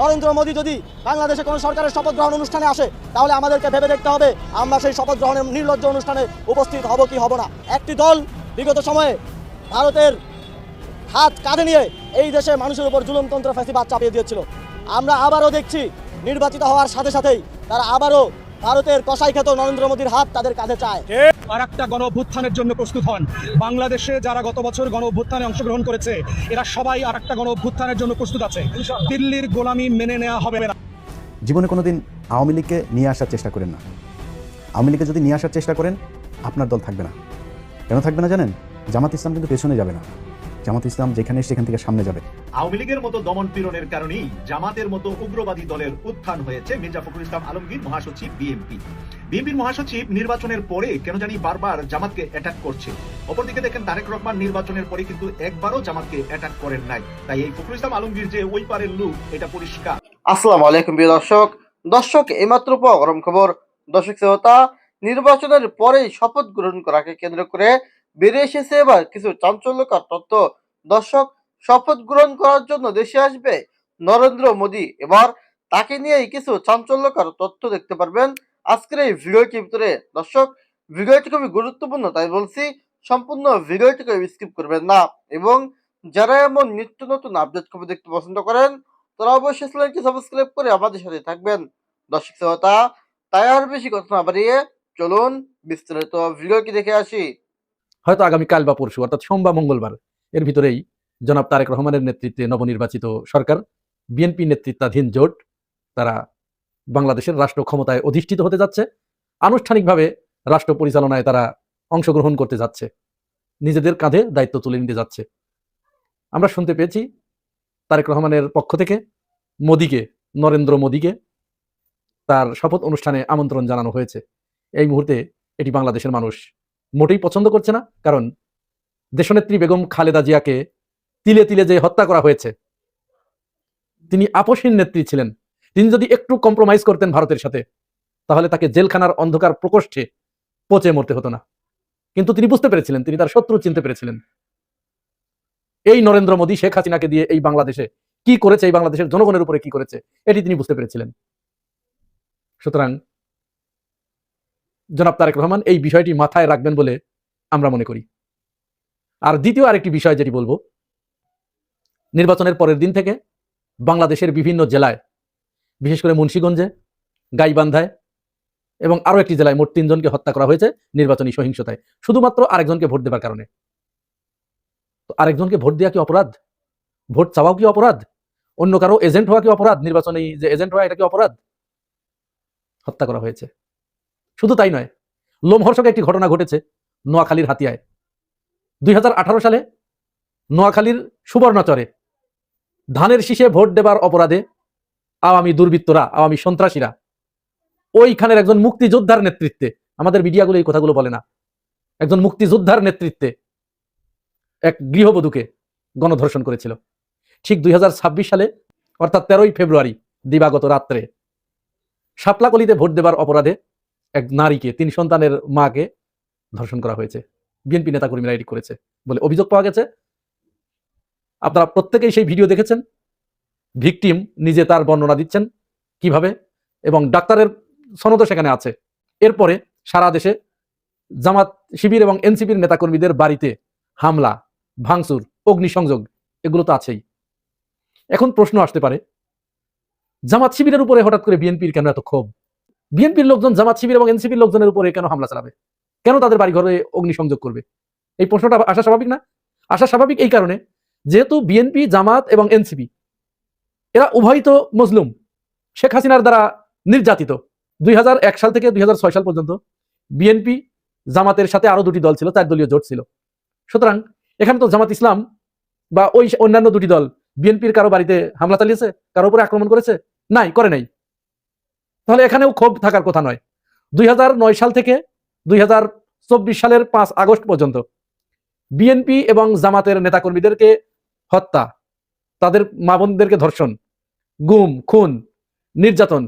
নরেন্দ্র মোদী যদি বাংলাদেশে কোনো সরকারের শপথ গ্রহণ অনুষ্ঠানে আসে, তাহলে আমাদেরকে ভেবে দেখতে হবে আমরা সেই শপথ গ্রহণের নির্লজ্জ অনুষ্ঠানে উপস্থিত হব কি হব না। একটি দল বিগত সময়ে ভারতের হাত কাঁধে নিয়ে এই দেশে মানুষের উপর জুলুমতন্ত্র ফ্যাসিবাদ চাপিয়ে দিয়েছিল। আমরা আবারও দেখছি নির্বাচিত হওয়ার সাথে সাথেই তারা আবারও ভারতের কসাই খ্যাত নরেন্দ্র মোদীর হাত তাদের কাঁধে চায়। আর একটা গণ অভ্যুত্থানের জন্য প্রস্তুত হন। বাংলাদেশে যারা গত বছর গণ অভ্যুত্থানে অংশগ্রহণ করেছে, এরা সবাই আর একটা গণ অভ্যুত্থানের জন্য প্রস্তুত আছে। দিল্লির গোলামি মেনে নেওয়া হবে না। জীবনে কোনোদিন আওয়ামী লীগকে নিয়ে আসার চেষ্টা করেন না। আওয়ামী লীগকে যদি নিয়ে আসার চেষ্টা করেন, আপনার দল থাকবে না। কেন থাকবে না জানেন? জামাত ইসলাম কিন্তু পেছনে যাবে না। জামাত ইসলাম যেখানে সেখান থেকে সামনে যাবে। আওয়ামী লীগের মতো দমন পীড়নের কারণেই জামাতের মতো উগ্রবাদী দলের উত্থান হয়েছে। মির্জা ফখরুল ইসলাম আলমগীর, মহাসচিব বিএনপির মহাসচিব নির্বাচনের পরে কেন জানি বারবার জামাতকে অ্যাটাক করছে। অপরদিকে দেখেন তারেক রহমান নির্বাচনের পরে কিন্তু একবারও জামাতকে অ্যাটাক করেন নাই। তাই এই ফখরুল ইসলাম আলমগীর যে ওই পারের লোক, এটা পরিষ্কার। আসসালামু আলাইকুম প্রিয় দর্শক এইমাত্র পাওয়া গরম খবর। দর্শক শ্রোতা, নির্বাচনের পরেই শপথ গ্রহণ করাকে কেন্দ্র করে বেরিয়ে এসেছে এবার কিছু চাঞ্চল্যকর তথ্য। দর্শক, শপথ গ্রহণ করার জন্য দেশে আসবে নরেন্দ্র মোদী। এবার তাকে নিয়েই কিছু চাঞ্চল্যকর তথ্য দেখতে পারবেন আজকের এই ভিডিওটির ভিতরে। দর্শক, ভিডিওটি খুবই গুরুত্বপূর্ণ, তাই বলছি সম্পূর্ণ ভিডিওটিকে স্কিপ করবেন না। এবং যারা এমন নিত্য নতুন আপডেট খবর দেখতে পছন্দ করেন, তারা অবশ্যই চ্যানেলটি সাবস্ক্রাইব করে আমাদের সাথে থাকবেন। দর্শক শ্রোতা, তাই আর বেশি কথা না বাড়িয়ে চলুন বিস্তারিত ভিডিওটি দেখে আসি। হয়তো আগামীকাল বা পরশু, অর্থাৎ সোমবার মঙ্গলবার এর ভিতরেই জনাব তারেক রহমানের নেতৃত্বে নবনির্বাচিত সরকার, বিএনপি নেতৃত্বাধীন জোট, তারা বাংলাদেশের রাষ্ট্র ক্ষমতায় অধিষ্ঠিত হতে যাচ্ছে। আনুষ্ঠানিকভাবে রাষ্ট্র পরিচালনায় তারা অংশগ্রহণ করতে যাচ্ছে, নিজেদের কাঁধে দায়িত্ব তুলে নিতে যাচ্ছে। আমরা শুনতে পেয়েছি তারেক রহমানের পক্ষ থেকে নরেন্দ্র মোদীকে তার শপথ অনুষ্ঠানে আমন্ত্রণ জানানো হয়েছে। এই মুহূর্তে এটি বাংলাদেশের মানুষ মোটেই পছন্দ করছে না, কারণ দেশনেত্রী বেগম খালেদা জিয়াকে তিলে তিলে যে হত্যা করা হয়েছে, তিনি আপসহীন নেত্রী ছিলেন। তিনি যদি একটু কম্প্রোমাইজ করতেন ভারতের সাথে, তাহলে তাকে জেলখানার অন্ধকার প্রকোষ্ঠে পচে মরতে হতো না। কিন্তু তিনি বুঝতে পেরেছিলেন, তিনি তার শত্রু চিনতে পেরেছিলেন। এই নরেন্দ্র মোদী শেখ হাসিনাকে দিয়ে এই বাংলাদেশে কি করেছে, এই বাংলাদেশের জনগণের উপরে কি করেছে, এটি তিনি বুঝতে পেরেছিলেন। সুতরাং জনাব তারেক রহমান এই বিষয়টি মাথায় রাখবেন বলে আমরা মনে করি। আর দ্বিতীয় আরেকটি বিষয় যেটি বলবো, নির্বাচনের পরের দিন থেকে বাংলাদেশের বিভিন্ন জেলায়, বিশেষ করে মুন্সিগঞ্জে, গাইবান্ধায় এবং আরো একটি জেলায় মোট 3 জনকে হত্যা করা হয়েছে নির্বাচনী সহিংসতায়, শুধুমাত্র আরেকজনকে ভোট দেবার কারণে। তো আরেকজনকে ভোট দেওয়া কি অপরাধ? ভোট চাওয়াও কি অপরাধ? অন্য কারো এজেন্ট হওয়া কি অপরাধ? নির্বাচনী যে এজেন্ট হওয়া, এটা কি অপরাধ? হত্যা করা হয়েছে। শুধু তাই নয়, লোমহর্ষক একটি ঘটনা ঘটেছে নোয়াখালীর হাতিয়ায়। 2018 সালে নোয়াখালীর সুবর্ণচরে ধানের শীষে ভোট দেবার অপরাধে আওয়ামী দুর্বৃত্তরা, আওয়ামী সন্ত্রাসীরা, ওইখানের একজন মুক্তিযোদ্ধার নেতৃত্বে, আমাদের মিডিয়াগুলো এই কথাগুলো বলে না, একজন মুক্তিযোদ্ধার নেতৃত্বে এক গৃহবধূকে গণধর্ষণ করেছিল। ঠিক 2026 সালে, অর্থাৎ 13ই ফেব্রুয়ারি দিবাগত রাত্রে, শাপলাকলিতে ভোট দেবার অপরাধে এক নারীকে, 3 সন্তানের মাকে ধর্ষণ করা হয়েছে। বিএনপি নেতাকর্মীরা এটি করেছে বলে অভিযোগ পাওয়া গেছে। আপনারা প্রত্যেকেই সেই ভিডিও দেখেছেন। ভিকটিম নিজে তার বর্ণনা দিচ্ছেন কিভাবে, এবং ডাক্তারের সনদও সেখানে আছে। এরপরে সারা দেশে জামাত শিবির এবং এনসিপির নেতাকর্মীদের বাড়িতে হামলা, ভাঙচুর, অগ্নিসংযোগ, এগুলো তো আছেই। এখন প্রশ্ন আসতে পারে, জামাত শিবিরের উপরে হঠাৎ করে বিএনপির কেন এত ক্ষোভ? বিএনপির লোকজন জামাত শিবির এবং এনসিপির লোকজনের উপরে কেন হামলা চালাবে? কেন তাদের বাড়ি ঘরে অগ্নিসংযোগ করবে? এই প্রশ্নটা আসা স্বাভাবিক না? আসা স্বাভাবিক এই কারণে, যেহেতু বিএনপি, জামাত এবং এনসিপি এরা উভয়ই তো মজলুম, শেখ হাসিনার দ্বারা নির্যাতিত। 2001 সাল থেকে 2006 সাল পর্যন্ত বিএনপি, জামাতের সাথে আরো 2টি দল ছিল, 4 দলীয় জোট ছিল। সুতরাং এখানে তো জামাত ইসলাম বা ওই অন্যান্য 2টি দল বিএনপির কারো বাড়িতে হামলা চালিয়েছে, কারো উপরে আক্রমণ করেছে? নাই, করে নাই। তাহলে এখানেও ক্ষোভ থাকার কথা নয়। 2009 সাল থেকে 2024 সালের 5 আগস্ট পর্যন্ত বিএনপি এবং জামাতের নেতাকর্মীদেরকে হত্যা, তাদের মা বোনদেরকে ধর্ষণ, গুম, খুন, নির্যাতন,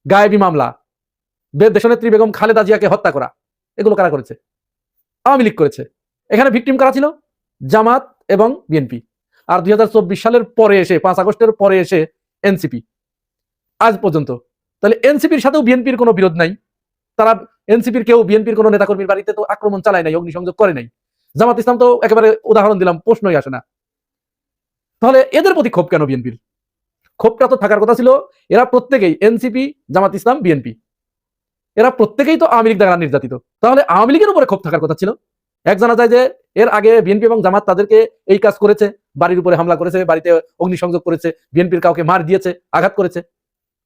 গায়েবী মামলা, দেশনেত্রী বেগম খালেদা জিয়াকে হত্যা করা, এগুলো কারা করেছে? আওয়ামী লীগ করেছে। এখানে ভিকটিম কারা ছিল? জামাত এবং বিএনপি। আর 2024 সালের পরে এসে, 5 আগস্টের পরে এসে এনসিপি। আজ পর্যন্ত। তাহলে এনসিপির সাথেও বিএনপির কোনো বিরোধ নাই, তারা এনসিপির কেউ বিএনপির কোনো নেতাকর্মীর বাড়িতে তো আক্রমণ চালায় নাই, অগ্নিসংযোগ করে নাই। জামাত ইসলাম তো একেবারে উদাহরণ দিলাম, প্রশ্নই আসে না। তাহলে এদের প্রতি ক্ষোভ কেন বিএনপির? ক্ষোভটা তো থাকার কথা ছিল, এরা প্রত্যেকেই এনসিপি, জামাত ইসলাম, বিএনপি, এরা প্রত্যেকেই তো আওয়ামী লীগ দ্বারা নির্যাতিত। তাহলে আওয়ামী লীগের উপরে ক্ষোভ থাকার কথা ছিল। এক জানা যায় যে এর আগে বিএনপি এবং জামাত তাদেরকে এই কাজ করেছে, বাড়ির উপরে হামলা করেছে, বাড়িতে অগ্নিসংযোগ করেছে, বিএনপির কাউকে মার দিয়েছে, আঘাত করেছে।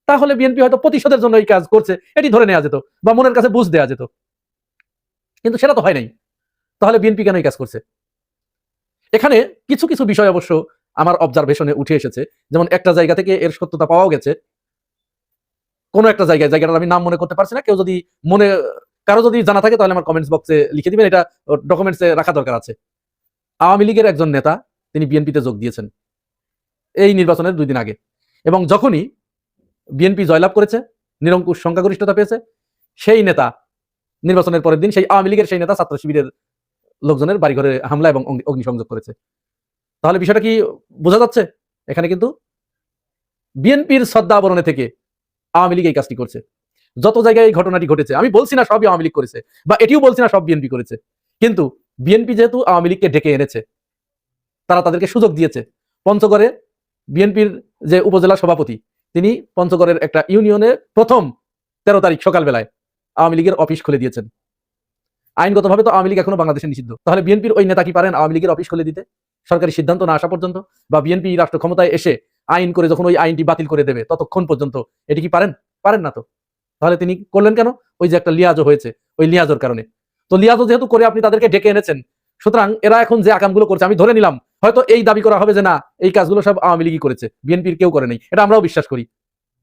তাহলে বিএনপি হয়তো প্রতিশোধের জন্য এই কাজ করছে, এটি ধরে নেওয়া যেত বা মনের কাছে বুঝ দেওয়া যেত, কিন্তু সেটা তো হয় নাই। তাহলে বিএনপি কেন এই কাজ করছে? এখানে কিছু কিছু বিষয় অবশ্য আমার অবজারভেশনে উঠে এসেছে। যেমন একটা জায়গা থেকে এর সত্যতা পাওয়া গেছে, কোনো একটা জায়গায়, জায়গাটা আমি নাম মনে করতে পারছি না, কেউ যদি কারো যদি জানা থাকে তাহলে আমার কমেন্টস বক্সে লিখে দিবেন, এটা ডকুমেন্টসে রাখা দরকার আছে। আওয়ামী লীগের একজন নেতা তিনি বিএনপিতে যোগ দিয়েছেন এই নির্বাচনের 2 দিন আগে, এবং যখনই বিএনপি জয়লাভ করেছে, নিরঙ্কুশ সংখ্যাগরিষ্ঠতা পেয়েছে, সেই নেতা নির্বাচনের পরের দিন সেই আওয়ামী লীগের সেই নেতা ছাত্র শিবিরের লোকজনের বাড়িঘরে হামলা এবং অগ্নিসংযোগ করেছে। তাহলে বিষয়টা কি বোঝা যাচ্ছে? এখানে কিন্তু বিএনপির শ্রদ্ধা আবরণে থেকে আওয়ামী লীগ এই কাজটি করছে। যত জায়গায় এই ঘটনাটি ঘটেছে, আমি বলছি না সবই আওয়ামী লীগ করেছে, বা এটিও বলছি না সব বিএনপি করেছে, কিন্তু বিএনপি যেহেতু আওয়ামী লীগকে ডেকে এনেছে, তারা তাদেরকে সুযোগ দিয়েছে। পঞ্চগড়ে বিএনপির যে উপজেলা সভাপতি, তিনি পঞ্চগড়ের একটা ইউনিয়নে প্রথম 13 তারিখ সকালবেলায় আওয়ামী লীগের অফিস খুলে দিয়েছেন। আইনগতভাবে তো আওয়ামী লীগ এখনো বাংলাদেশে নিষিদ্ধ। তাহলে বিএনপির ওই নেতা কি পারেন আওয়ামী লীগের অফিস খুলে দিতে সরকারি সিদ্ধান্ত না আসা পর্যন্ত, বা বিএনপি রাষ্ট্র ক্ষমতায় এসে আইন করে যখন ওই আইনটি বাতিল করে দেবে ততক্ষণ পর্যন্ত? এটি কি পারেন? পারেন না তো। তাহলে তিনি করলেন কেন? ওই যে একটা লিয়াজো হয়েছে, ওই লিয়াজোর কারণে। তো লিয়াজো যেহেতু করে আপনি তাদেরকে ডেকে এনেছেন, সুতরাং এরা এখন যে আকামগুলো করছে, আমি ধরে নিলাম হয়তো এই দাবি করা হবে যে না, এই কাজগুলো সব আওয়ামী লীগই করেছে, বিএনপির কেউ করে নাই, এটা আমরাও বিশ্বাস করি।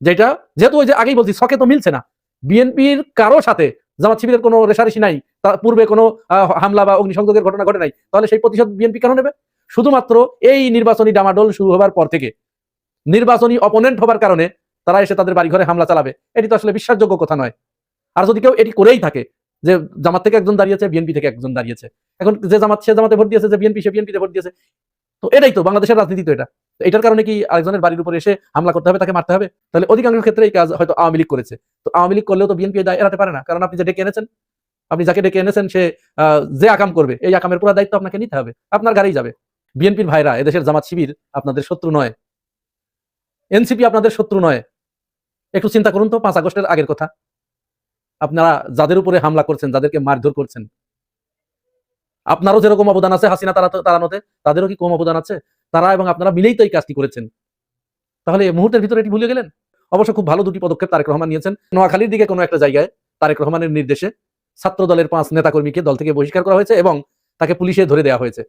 যেটা যেহেতু ওই যে আগেই বলছি, ছকে তো মিলছে না, বিএনপির কারো সাথে জামাত শিবিরের কোনো রেশারেশি নাই, তার পূর্বে কোনো হামলা বা অগ্নিসংযোগের ঘটনা ঘটে নাই, তাহলে সেই প্রতিশোধ বিএনপি কেন নেবে? শুধুমাত্র এই নির্বাচনী ডামাডোল শুরু হবার পর থেকে নির্বাচনী অপোনেন্ট হবার কারণে তারা এসে তাদের বাড়ি ঘরে হামলা চালাবে, এটি তো আসলে বিশ্বাসযোগ্য কথা নয়। আর যদি কেউ এটি করেই থাকে, যে জামাত থেকে একজন দাঁড়িয়েছে, বিএনপি থেকে একজন দাঁড়িয়েছে, এখন যে জামাত সে জামাতে ভোট দিয়েছে, যে বিএনপি সে বিএনপিতে ভোট দিয়েছে, তো এটাই তো বাংলাদেশের রাজনীতি। তো এটা, তো এটার কারণে কি আরেকজনের বাড়ির উপরে এসে হামলা করতে হবে, তাকে মারতে হবে? তাহলে অধিকাংশ ক্ষেত্রে এই কাজ হয়তো আওয়ামী লীগ করেছে। তো আওয়ামী লীগ করলেও তো বিএনপি দায় এড়াতে পারে না, কারণ আপনি যে ডেকে এনেছেন, আপনি যাকে ডেকে এনেছেন সে যে আকাম করবে, এই আকামের পুরো দায়িত্ব আপনাকে নিতে হবে, আপনার গাড়ি যাবে। বিএনপির ভাইরা, এদেশের জামাত শিবির আপনাদের শত্রু নয়, এনসিপি আপনাদের শত্রু নয়। একটু চিন্তা করুন তো 5 আগস্টের আগের কথা। আপনারা যাদের উপরে হামলা করছেন, যাদেরকে মারধর করছেন, আপনারও যেরকম অবদান আছে হাসিনা তাড়ানোতে, তাদেরও কি কম অবদান আছে? তারা এবং আপনারা মিলেই তো এই কাজটি করেছেন। তাহলে এই মুহূর্তের ভিতরে এটি ভুলে গেলেন? অবশ্য খুব ভালো 2টি পদক্ষেপ তারেক রহমান নিয়েছেন। নোয়াখালীর দিকে কোনো একটা জায়গায় তারেক রহমানের নির্দেশে ছাত্র দলের 5 নেতাকর্মীকে দল থেকে বহিষ্কার করা হয়েছে এবং তাকে পুলিশে ধরে দেওয়া হয়েছে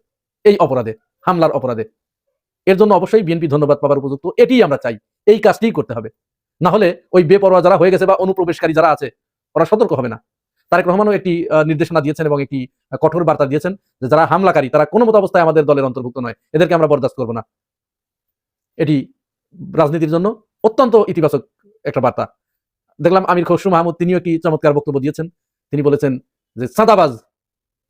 এই অপরাধে, হামলার অপরাধে। এর জন্য অবশ্যই বিএনপি ধন্যবাদ পাওয়ার উপযুক্ত। এটিই আমরা চাই, এই কাজটিই করতে হবে। না হলে ওই বেপরোয়া যারা হয়ে গেছে বা অনুপ্রবেশকারী যারা আছে, ওরা সতর্ক হবে না। তারেক রহমানও একটি নির্দেশনা দিয়েছেন এবং একটি কঠোর বার্তা দিয়েছেন যে যারা হামলাকারী তারা কোনো মতো অবস্থায় আমাদের দলের অন্তর্ভুক্ত নয়, এদেরকে আমরা বরদাস্ত করব না। এটি রাজনীতির জন্য অত্যন্ত ইতিবাচক একটা বার্তা। দেখলাম আমির খসরু মাহমুদ, তিনিও একটি চমৎকার বক্তব্য দিয়েছেন। তিনি বলেছেন যে চাঁদাবাজ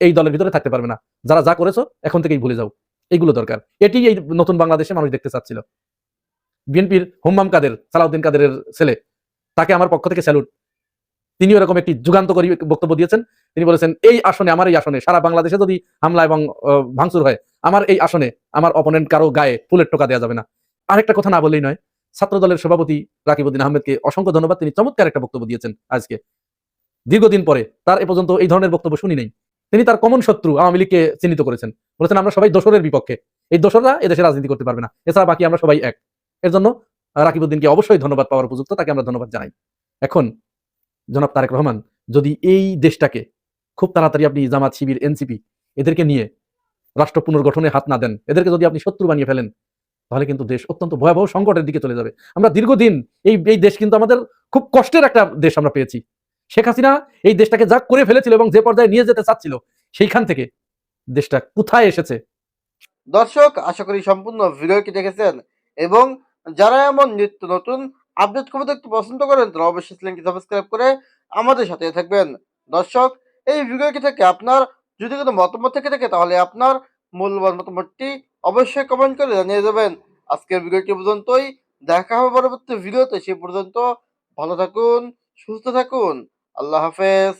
এই দলের ভিতরে থাকতে পারবে না, যারা যা করেছো এখন থেকেই ভুলে যাও, এইগুলো দরকার। এটি এই নতুন বাংলাদেশে মানুষ দেখতে চাচ্ছিল। বিএনপির হুম্মাম কাদের, সালাউদ্দিন কাদেরের ছেলে, তাকে আমার পক্ষ থেকে স্যালুট। তিনিও এরকম একটি যুগান্তকারী বক্তব্য দিয়েছেন। তিনি বলেছেন এই আসনে, আমার এই আসনে, সারা বাংলাদেশে যদি হামলা এবং ভাঙচুর হয়, আমার এই আসনে আমার অপোনেন্ট কারো গায়ে ফুলের টোকা দেওয়া যাবে না। আরেকটা কথা না বললেই নয়, ছাত্র দলের সভাপতি রাকিবউদ্দিন আহমেদকে অসংখ্য ধন্যবাদ। তিনি চমৎকার একটা বক্তব্য দিয়েছেন আজকে, দীর্ঘদিন পরে। তার এ পর্যন্ত এই ধরনের বক্তব্য শুনি নাই। তিনি তার কমন শত্রু আওয়ামী লীগকে চিহ্নিত করেছেন, বলেছেন আমরা সবাই দোসরের বিপক্ষে, এই দোসররা এদেশে রাজনীতি করতে পারবে না, এছাড়া বাকি আমরা সবাই এক। এর জন্য রাকিবউদ্দিনকে অবশ্যই ধন্যবাদ পাওয়ার উপযুক্ত, তাকে আমরা ধন্যবাদ জানাই। এখন জনাব তারেক রহমান যদি এই দেশটাকে খুব তাড়াতাড়ি আপনি জামাত শিবির এনসিপি এদেরকে নিয়ে রাষ্ট্র পুনর্গঠনে হাত না দেন, এদেরকে যদি আপনি শত্রু বানিয়ে ফেলেন, তাহলে কিন্তু দেশ অত্যন্ত ভয়াবহ সংকটের দিকে চলে যাবে। আমরা দীর্ঘদিন এই দেশ কিন্তু আমাদের খুব কষ্টের একটা দেশ আমরা পেয়েছি। শেখ হাসিনা এই দেশটাকে যা করে ফেলেছিল এবং যে পর্যায়ে নিয়ে যেতে চাচ্ছিল, সেইখান থেকে দেশটা কোথায় এসেছে। দর্শক, আশা করি সম্পূর্ণ ভিডিওটি দেখেছেন এবং যারা এমন নিত্য নতুন আপডেট খবর দেখতে পছন্দ করেন তারা অবশ্যই চ্যানেলটি সাবস্ক্রাইব করে আমাদের সাথে থাকবেন। দর্শক, এই ভিডিওটি থেকে আপনার যদি কোনো মতামত থেকে থাকে তাহলে আপনার মূল্যবান মতামতটি অবশ্যই কমেন্ট করে জানিয়ে যাবেন। আজকের ভিডিওটি পর্যন্তই। দেখা হবে পরবর্তী ভিডিওতে। সে পর্যন্ত ভালো থাকুন, সুস্থ থাকুন। আল্লাহ হাফেজ।